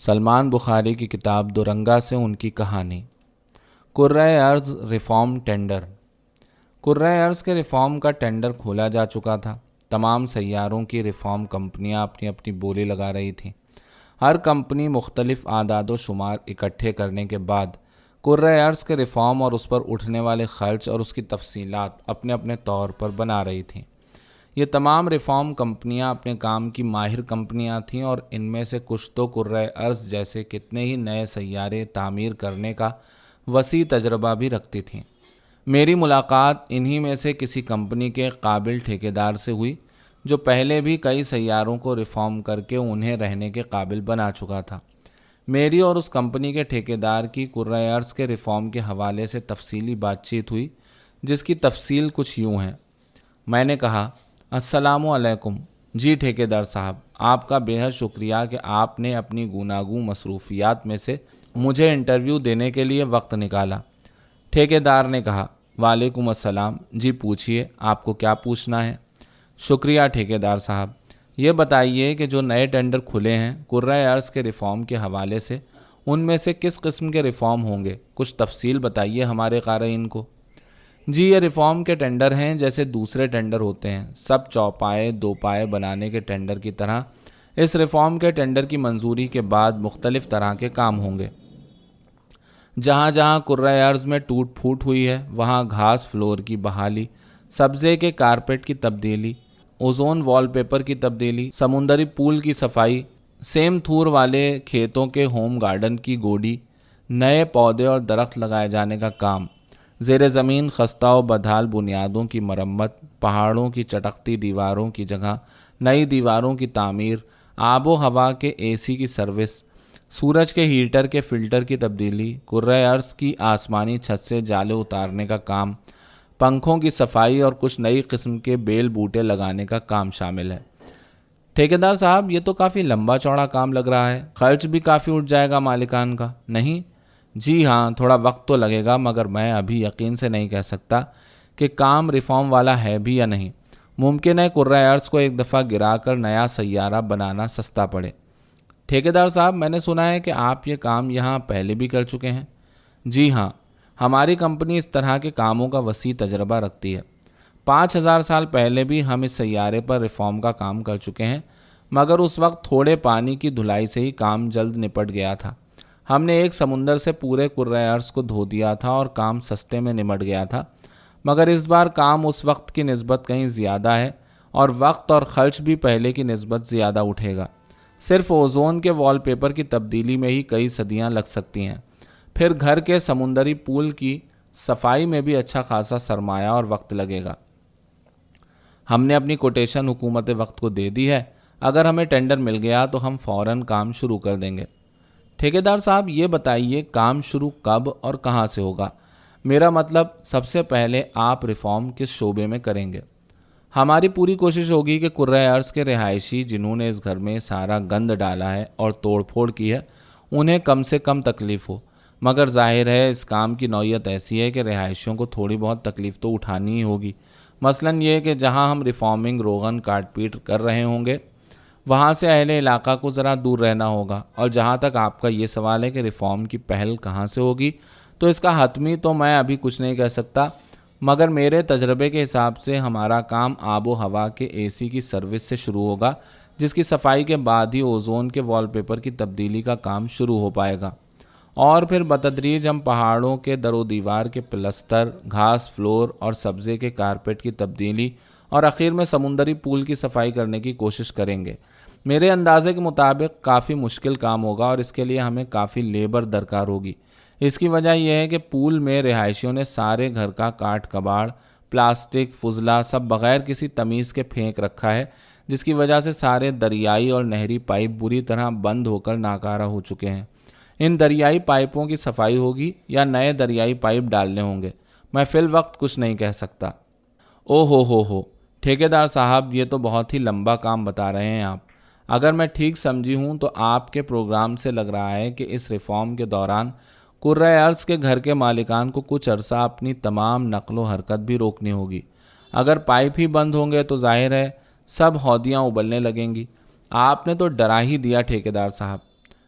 سلمان بخاری کی کتاب دورنگا سے ان کی کہانی۔ کرۂ ارض ریفارم ٹینڈر۔ کرۂ ارض کے ریفارم کا ٹینڈر کھولا جا چکا تھا۔ تمام سیاروں کی ریفارم کمپنیاں اپنی اپنی بولی لگا رہی تھیں۔ ہر کمپنی مختلف اعداد و شمار اکٹھے کرنے کے بعد کرۂ ارض کے ریفارم اور اس پر اٹھنے والے خرچ اور اس کی تفصیلات اپنے اپنے طور پر بنا رہی تھیں۔ یہ تمام ریفارم کمپنیاں اپنے کام کی ماہر کمپنیاں تھیں اور ان میں سے کچھ تو کرۂ ارض جیسے کتنے ہی نئے سیارے تعمیر کرنے کا وسیع تجربہ بھی رکھتی تھیں۔ میری ملاقات انہی میں سے کسی کمپنی کے قابل ٹھیکیدار سے ہوئی جو پہلے بھی کئی سیاروں کو ریفارم کر کے انہیں رہنے کے قابل بنا چکا تھا۔ میری اور اس کمپنی کے ٹھیکیدار کی کرۂ ارض کے ریفارم کے حوالے سے تفصیلی بات چیت ہوئی، جس کی تفصیل کچھ یوں ہے۔ میں نے کہا، السلام علیکم۔ جی ٹھیکیدار صاحب، آپ کا بے حد شکریہ کہ آپ نے اپنی گوناگوں مصروفیات میں سے مجھے انٹرویو دینے کے لیے وقت نکالا۔ ٹھیکیدار نے کہا، وعلیکم السلام، جی پوچھیے، آپ کو کیا پوچھنا ہے؟ شکریہ ٹھیکیدار صاحب، یہ بتائیے کہ جو نئے ٹینڈر کھلے ہیں کرۂ ارض کے ریفارم کے حوالے سے، ان میں سے کس قسم کے ریفارم ہوں گے؟ کچھ تفصیل بتائیے ہمارے قارئین کو۔ جی یہ ریفارم کے ٹینڈر ہیں جیسے دوسرے ٹینڈر ہوتے ہیں، سب چوپائے دو پائے بنانے کے ٹینڈر کی طرح اس ریفارم کے ٹینڈر کی منظوری کے بعد مختلف طرح کے کام ہوں گے۔ جہاں جہاں کرۂ ارض میں ٹوٹ پھوٹ ہوئی ہے وہاں گھاس فلور کی بحالی، سبزے کے کارپیٹ کی تبدیلی، اوزون وال پیپر کی تبدیلی، سمندری پول کی صفائی، سیم تھور والے کھیتوں کے ہوم گارڈن کی گوڈی، نئے پودے اور درخت لگائے جانے کا کام، زیر زمین خستہ و بدحال بنیادوں کی مرمت، پہاڑوں کی چٹکتی دیواروں کی جگہ نئی دیواروں کی تعمیر، آب و ہوا کے اے سی کی سروس، سورج کے ہیٹر کے فلٹر کی تبدیلی، کرۂ ارض کی آسمانی چھت سے جالے اتارنے کا کام، پنکھوں کی صفائی اور کچھ نئی قسم کے بیل بوٹے لگانے کا کام شامل ہے۔ ٹھیکیدار صاحب، یہ تو کافی لمبا چوڑا کام لگ رہا ہے، خرچ بھی کافی اٹھ جائے گا مالکان کا، نہیں؟ جی ہاں، تھوڑا وقت تو لگے گا، مگر میں ابھی یقین سے نہیں کہہ سکتا کہ کام ریفارم والا ہے بھی یا نہیں۔ ممکن ہے کرۂ ارض کو ایک دفعہ گرا کر نیا سیارہ بنانا سستا پڑے۔ ٹھیکیدار صاحب، میں نے سنا ہے کہ آپ یہ کام یہاں پہلے بھی کر چکے ہیں۔ جی ہاں، ہماری کمپنی اس طرح کے کاموں کا وسیع تجربہ رکھتی ہے۔ 5000 سال پہلے بھی ہم اس سیارے پر ریفارم کا کام کر چکے ہیں، مگر اس وقت تھوڑے پانی کی دھلائی سے ہی کام جلد نپٹ گیا تھا۔ ہم نے ایک سمندر سے پورے کرۂ ارض کو دھو دیا تھا اور کام سستے میں نمٹ گیا تھا، مگر اس بار کام اس وقت کی نسبت کہیں زیادہ ہے اور وقت اور خرچ بھی پہلے کی نسبت زیادہ اٹھے گا۔ صرف اوزون کے وال پیپر کی تبدیلی میں ہی کئی صدیاں لگ سکتی ہیں، پھر گھر کے سمندری پول کی صفائی میں بھی اچھا خاصا سرمایہ اور وقت لگے گا۔ ہم نے اپنی کوٹیشن حکومت وقت کو دے دی ہے، اگر ہمیں ٹینڈر مل گیا تو ہم فوراً کام شروع کر دیں گے۔ ٹھیکیدار صاحب، یہ بتائیے کام شروع کب اور کہاں سے ہوگا؟ میرا مطلب سب سے پہلے آپ ریفارم کس شعبے میں کریں گے؟ ہماری پوری کوشش ہوگی کہ کرۂ ارض کے رہائشی جنہوں نے اس گھر میں سارا گند ڈالا ہے اور توڑ پھوڑ کی ہے انہیں کم سے کم تکلیف ہو، مگر ظاہر ہے اس کام کی نوعیت ایسی ہے کہ رہائشیوں کو تھوڑی بہت تکلیف تو اٹھانی ہی ہوگی۔ مثلاً یہ کہ جہاں ہم ریفارمنگ روغن کاٹ پیٹ کر رہے ہوں گے وہاں سے اہل علاقہ کو ذرا دور رہنا ہوگا، اور جہاں تک آپ کا یہ سوال ہے کہ ریفارم کی پہل کہاں سے ہوگی، تو اس کا حتمی تو میں ابھی کچھ نہیں کہہ سکتا، مگر میرے تجربے کے حساب سے ہمارا کام آب و ہوا کے اے سی کی سروس سے شروع ہوگا، جس کی صفائی کے بعد ہی اوزون کے وال پیپر کی تبدیلی کا کام شروع ہو پائے گا، اور پھر بتدریج ہم پہاڑوں کے در و دیوار کے پلستر، گھاس فلور اور سبزے کے کارپیٹ کی تبدیلی اور اخیر میں سمندری پول کی صفائی کرنے کی کوشش کریں گے۔ میرے اندازے کے مطابق کافی مشکل کام ہوگا اور اس کے لیے ہمیں کافی لیبر درکار ہوگی۔ اس کی وجہ یہ ہے کہ پول میں رہائشیوں نے سارے گھر کا کاٹ کباڑ، پلاسٹک، فضلہ سب بغیر کسی تمیز کے پھینک رکھا ہے، جس کی وجہ سے سارے دریائی اور نہری پائپ بری طرح بند ہو کر ناکارہ ہو چکے ہیں۔ ان دریائی پائپوں کی صفائی ہوگی یا نئے دریائی پائپ ڈالنے ہوں گے، میں فی الوقت کچھ نہیں کہہ سکتا۔ او ہو، ٹھیکیدار صاحب، یہ تو بہت ہی لمبا کام بتا رہے ہیں آپ۔ اگر میں ٹھیک سمجھی ہوں تو آپ کے پروگرام سے لگ رہا ہے کہ اس ریفارم کے دوران کرۂ ارض کے گھر کے مالکان کو کچھ عرصہ اپنی تمام نقل و حرکت بھی روکنی ہوگی۔ اگر پائپ ہی بند ہوں گے تو ظاہر ہے سب ہودیاں ابلنے لگیں گی۔ آپ نے تو ڈرا ہی دیا ٹھیکیدار صاحب۔